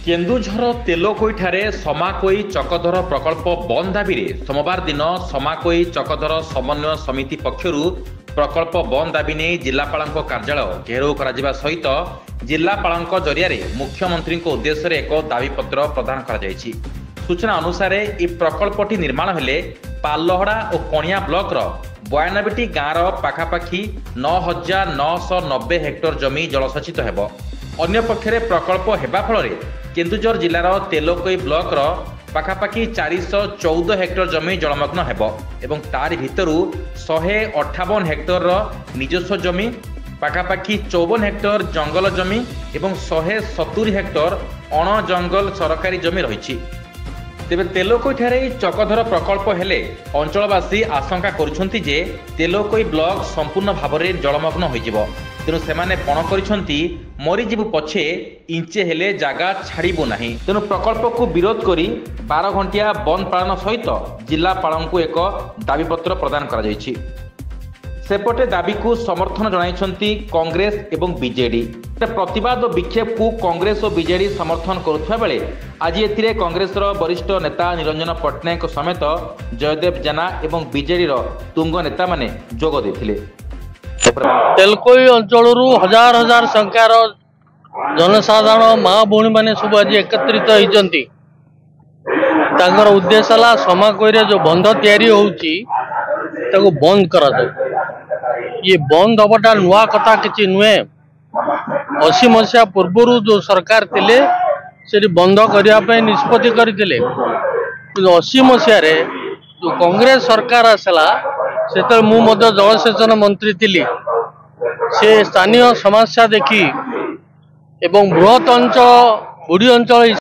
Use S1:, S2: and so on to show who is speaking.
S1: केन्दुझर तेलकोईठारे समाकोई चकधर प्रकल्प बंद दाबी सोमवार दिन समाकोई चकधर समन्वय समिति पक्षरु प्रकल्प बंद दाबी नहीं जिलापाल कार्यालय घेराव करा सहित जिलापाल जरिया मुख्यमंत्री उद्देश्य एक दाबीपत्र प्रदान कर सूचना अनुसार यह प्रकल्पटी निर्माण हेले पालहड़ा और कणिया ब्लॉक 92टी गाँव पाखापाखि 9,990 हेक्टर जमी जलसेचित हेब। अन्य पक्षरे प्रकल्प हेबा फल केन्दुझर जिलार तेलकोई ब्लॉक पाखापाखि 414 हेक्टर जमी जलमग्न हेब एवं तार भितरु 158 हेक्टर निजस्व जमी पाखापाखि 54 हेक्टर जंगल जमी एवं 170 हेक्टर अण जंगल सरकारी जमी रही। तेबे तेलकोईठारे चकधर प्रकल्प हेले अंचलवासी आशंका करुछंती जे तेलकोई ब्लॉक संपूर्ण भाव में जलमग्न होइजिवो तेणु सेमाने पण करिसंती मरीजीबु पछे इंचे हेले जागा छाड़िबु नाही। तेणु प्रकल्प को विरोध करी 12 घंटिया बंद पालन सहित जिलापाल को एक दाबीपत्र प्रदान करा जायछि। सेपटे दाबी को समर्थन जणाइछंती कांग्रेस एवं बीजेडी। प्रतिवाद और विक्षेप को कांग्रेस और बीजेडी समर्थन करुवा बेले आज एथिरे कांग्रेस वरिष्ठ नेता निरंजन पट्टनायक समेत जयदेव जेना एवं बीजेडी तुंग नेता माने जोग देथिले।
S2: तेलकोई अंचल हजार हजार संख्यार जनसाधारण माँ भौणी मैंने सब आज एकत्रित होती उद्देश्य है समाकोई जो बंध तैयारी होउची ताको बंद करा जाए। ये बंद हबाटा नुआ कथा किसी नुहे। 80 मसीहा पूर्वर जो सरकार थिले से बंद करने निष्पत्ति करते 80 मसीह जो कांग्रेस सरकार आसला से जलसेचन मंत्री थी से स्थानीय समस्या देखी एवं बृहत अंचल बुढ़ी अंचल